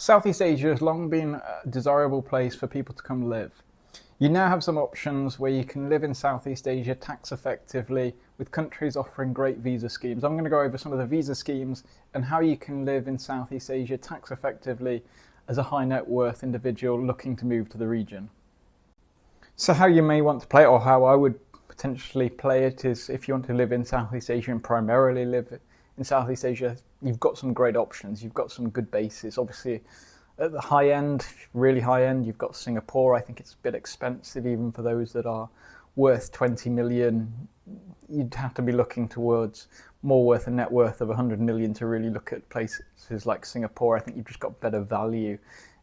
Southeast Asia has long been a desirable place for people to come live. You now have some options where you can live in Southeast Asia tax effectively, with countries offering great visa schemes. I'm going to go over some of the visa schemes and how you can live in Southeast Asia tax effectively as a high net worth individual looking to move to the region. So how you may want to play it, or how I would potentially play it, is if you want to live in Southeast Asia and primarily live in Southeast Asia, you've got some great options. You've got some good bases. Obviously, at the high end, really high end, you've got Singapore. I think it's a bit expensive even for those that are worth 20 million. You'd have to be looking towards more worth a net worth of 100 million to really look at places like Singapore. I think you've just got better value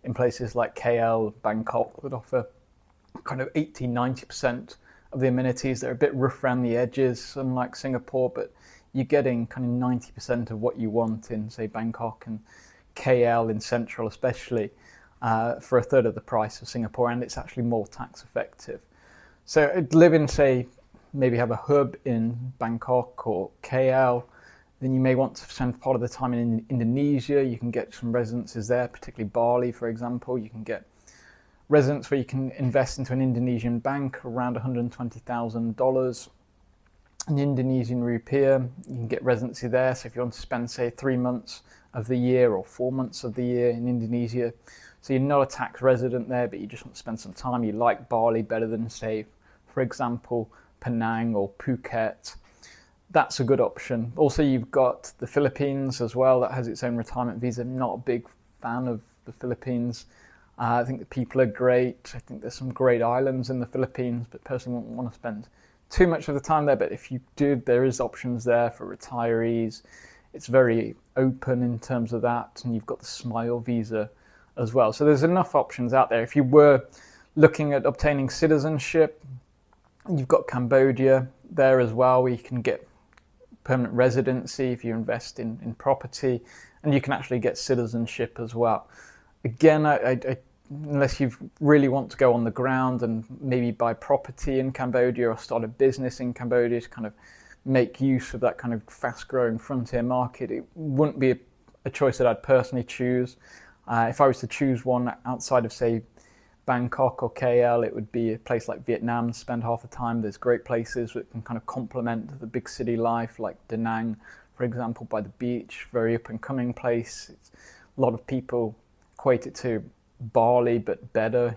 in places like KL, Bangkok, that offer kind of 80-90% of the amenities. They're a bit rough around the edges, unlike Singapore, but you're getting kind of 90% of what you want in, say, Bangkok and KL in Central especially, for a third of the price of Singapore, and it's actually more tax effective. So live in, say, maybe have a hub in Bangkok or KL, then you may want to spend part of the time in Indonesia. You can get some residences there, particularly Bali, for example. You can get residence where you can invest into an Indonesian bank around $120,000. An Indonesian rupiah, you can get residency there. So if you want to spend, say, 3 months of the year or 4 months of the year in Indonesia, so you're not a tax resident there, but you just want to spend some time, you like Bali better than, say, for example, Penang or Phuket, that's a good option. Also, you've got the Philippines as well. That has its own retirement visa. I'm not a big fan of the Philippines. I think the people are great. I think there's some great islands in the Philippines, but personally wouldn't want to spend too much of the time there. But if you did, there is options there for retirees. It's very open in terms of that, and you've got the Smile visa as well. So there's enough options out there. If you were looking at obtaining citizenship, you've got Cambodia there as well, where you can get permanent residency if you invest in property, and you can actually get citizenship as well. Again, unless you really want to go on the ground and maybe buy property in Cambodia or start a business in Cambodia to kind of make use of that kind of fast-growing frontier market, it wouldn't be a choice that I'd personally choose. If I was to choose one outside of, say, Bangkok or KL, it would be a place like Vietnam, spend half the time. There's great places that can kind of complement the big city life, like Da Nang, for example, by the beach, very up-and-coming place. A lot of people equate it to Bali, but better.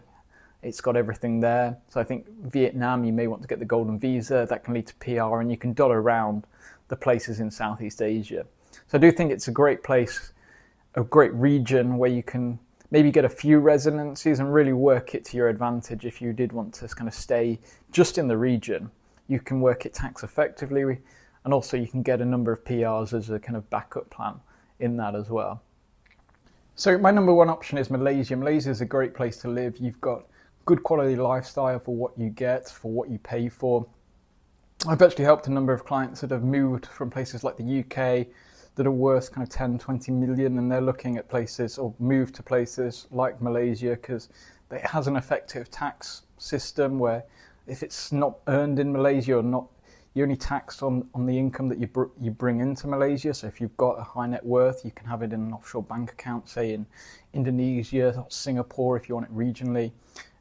It's got everything there. So I think Vietnam, you may want to get the golden visa. That can lead to PR, and you can dot around the places in Southeast Asia. So I do think it's a great place, a great region where you can maybe get a few residencies and really work it to your advantage. If you did want to kind of stay just in the region, you can work it tax effectively, and also you can get a number of PRs as a kind of backup plan in that as well. So my number one option is Malaysia. Malaysia is a great place to live. You've got good quality lifestyle for what you get, for what you pay for. I've actually helped a number of clients that have moved from places like the UK that are worth kind of 10, 20 million, and they're looking at places, or move to places like Malaysia, because it has an effective tax system where if it's not earned in Malaysia or not, you're only taxed on the income that you bring into Malaysia. So if you've got a high net worth, you can have it in an offshore bank account, say in Indonesia or Singapore if you want it regionally.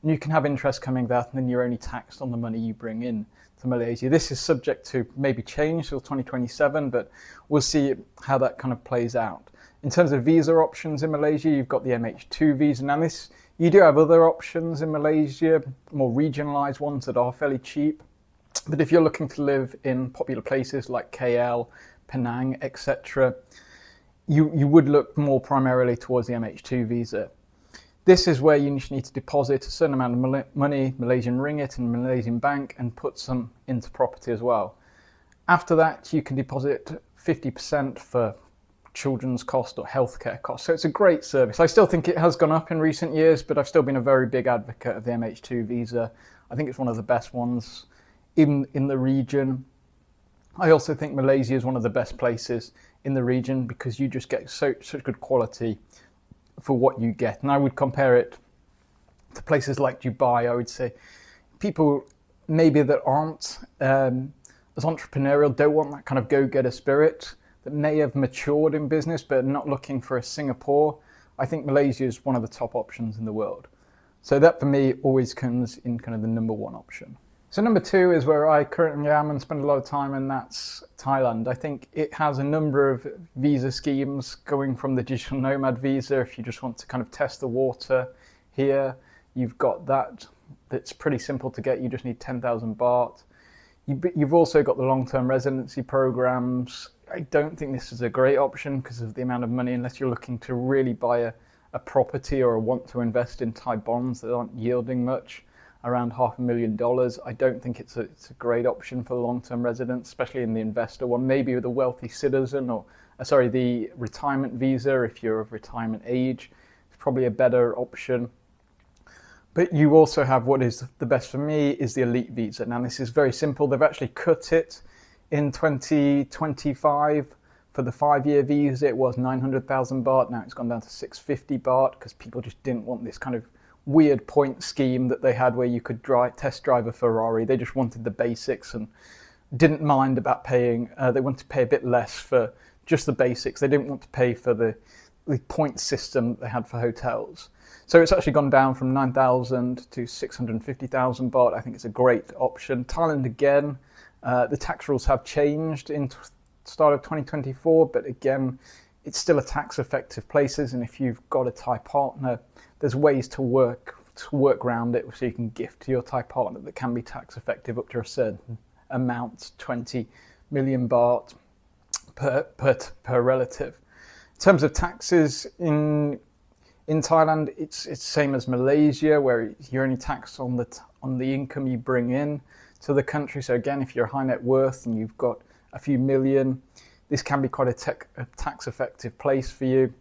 And you can have interest coming there, and then you're only taxed on the money you bring in to Malaysia. This is subject to maybe change till 2027, but we'll see how that kind of plays out. In terms of visa options in Malaysia, you've got the MH2 visa. Now you do have other options in Malaysia, more regionalized ones that are fairly cheap. But if you're looking to live in popular places like KL, Penang, etc., you would look more primarily towards the MH2 visa. This is where you need to deposit a certain amount of money, Malaysian ringgit and Malaysian bank, and put some into property as well. After that, you can deposit 50% for children's cost or healthcare costs. So it's a great service. I still think it has gone up in recent years, but I've still been a very big advocate of the MH2 visa. I think it's one of the best ones in the region. I also think Malaysia is one of the best places in the region because you just get such good quality for what you get. And I would compare it to places like Dubai. I would say people maybe that aren't as entrepreneurial, don't want that kind of go-getter spirit, that may have matured in business but not looking for a Singapore. I think Malaysia is one of the top options in the world. So that for me always comes in kind of the number one option. So number two is where I currently am and spend a lot of time, and that's Thailand. I think it has a number of visa schemes, going from the digital nomad visa if you just want to kind of test the water here. You've got that's pretty simple to get. You just need 10,000 baht. You've also got the long-term residency programs. I don't think this is a great option because of the amount of money, unless you're looking to really buy a property or want to invest in Thai bonds that aren't yielding much, around $500,000. I don't think it's a great option for long-term residents, especially in the investor one. Maybe with a wealthy citizen or, the retirement visa if you're of retirement age. It's probably a better option. But you also have what is the best for me is the elite visa. Now this is very simple. They've actually cut it in 2025. For the 5-year visa, it was 900,000 baht. Now it's gone down to 650 baht because people just didn't want this kind of weird point scheme that they had where you could test drive a Ferrari. They just wanted the basics and didn't mind about paying. They wanted to pay a bit less for just the basics. They didn't want to pay for the point system that they had for hotels. So it's actually gone down from 9,000 to 650,000 baht. I think it's a great option. Thailand again, the tax rules have changed in start of 2024, but again, it's still a tax effective places, and if you've got a Thai partner, there's ways to work around it so you can gift to your Thai partner that can be tax effective up to a certain amount, 20 million baht per relative. In terms of taxes in Thailand, it's the same as Malaysia, where you're only taxed on the income you bring in to the country. So again, if you're high net worth and you've got a few million, this can be quite a tax effective place for you.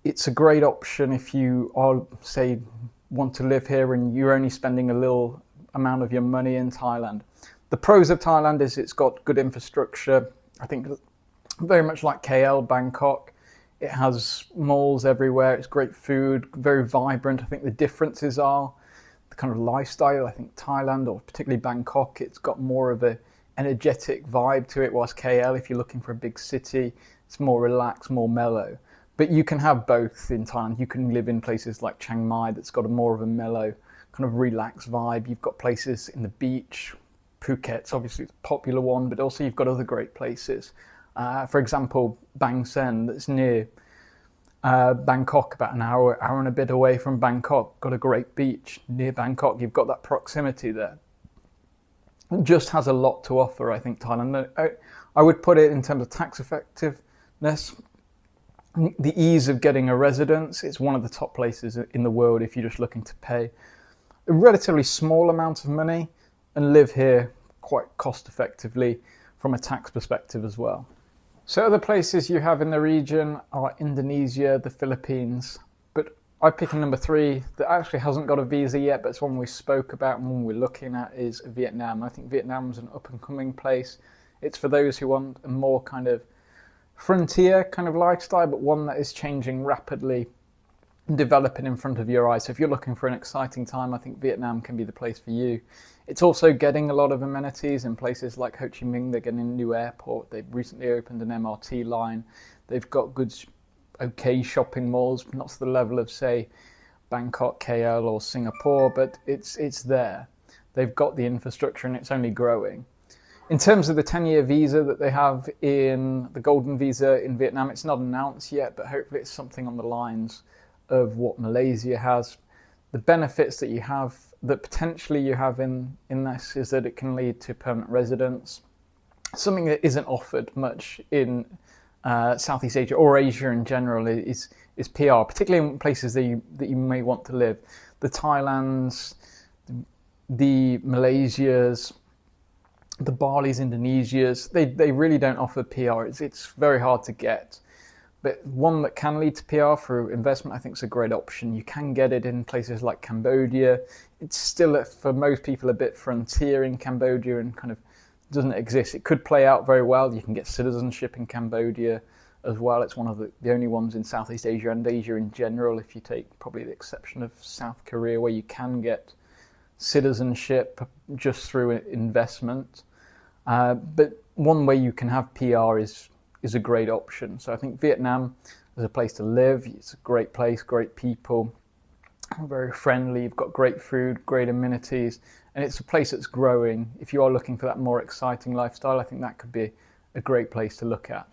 It's a great option if you are, say, want to live here and you're only spending a little amount of your money in Thailand. The pros of Thailand is it's got good infrastructure. I think very much like KL, Bangkok. It has malls everywhere. It's great food, very vibrant. I think the differences are the kind of lifestyle. I think Thailand, or particularly Bangkok, it's got more of a energetic vibe to it, whilst KL, if you're looking for a big city, it's more relaxed, more mellow. But you can have both in Thailand. You can live in places like Chiang Mai that's got more of a mellow, kind of relaxed vibe. You've got places in the beach. Phuket's obviously a popular one, but also you've got other great places. For example, Bang Sen, that's near Bangkok, about an hour and a bit away from Bangkok. Got a great beach near Bangkok. You've got that proximity there. It just has a lot to offer, I think, Thailand. I would put it in terms of tax effectiveness, the ease of getting a residence. It's one of the top places in the world if you're just looking to pay a relatively small amount of money and live here quite cost effectively from a tax perspective as well. So other places you have in the region are Indonesia, the Philippines, but I pick a number 3 that actually hasn't got a visa yet, but it's one we spoke about and one we're looking at is Vietnam. I think Vietnam's an up and coming place. It's for those who want a more kind of frontier kind of lifestyle, but one that is changing rapidly and developing in front of your eyes. So if you're looking for an exciting time, I think Vietnam can be the place for you. It's also getting a lot of amenities in places like Ho Chi Minh. They're getting a new airport. They've recently opened an MRT line. They've got good, okay shopping malls, not to the level of, say, Bangkok, KL or Singapore, but it's there. They've got the infrastructure and it's only growing. In terms of the 10-year visa that they have in the Golden Visa in Vietnam, it's not announced yet, but hopefully it's something on the lines of what Malaysia has. The benefits that you have, that potentially you have in this, is that it can lead to permanent residence, something that isn't offered much in Southeast Asia or Asia in general is PR, particularly in places that you may want to live. The Thailands, the Malaysias, the Balis, Indonesias, they really don't offer PR. It's very hard to get. But one that can lead to PR for investment, I think, is a great option. You can get it in places like Cambodia. It's still, for most people, a bit frontier in Cambodia and kind of doesn't exist. It could play out very well. You can get citizenship in Cambodia as well. It's one of the only ones in Southeast Asia and Asia in general, if you take probably the exception of South Korea, where you can get citizenship just through investment. But one way you can have PR is a great option. So I think Vietnam, as a place to live. It's a great place, great people, very friendly. You've got great food, great amenities, and it's a place that's growing. If you are looking for that more exciting lifestyle, I think that could be a great place to look at.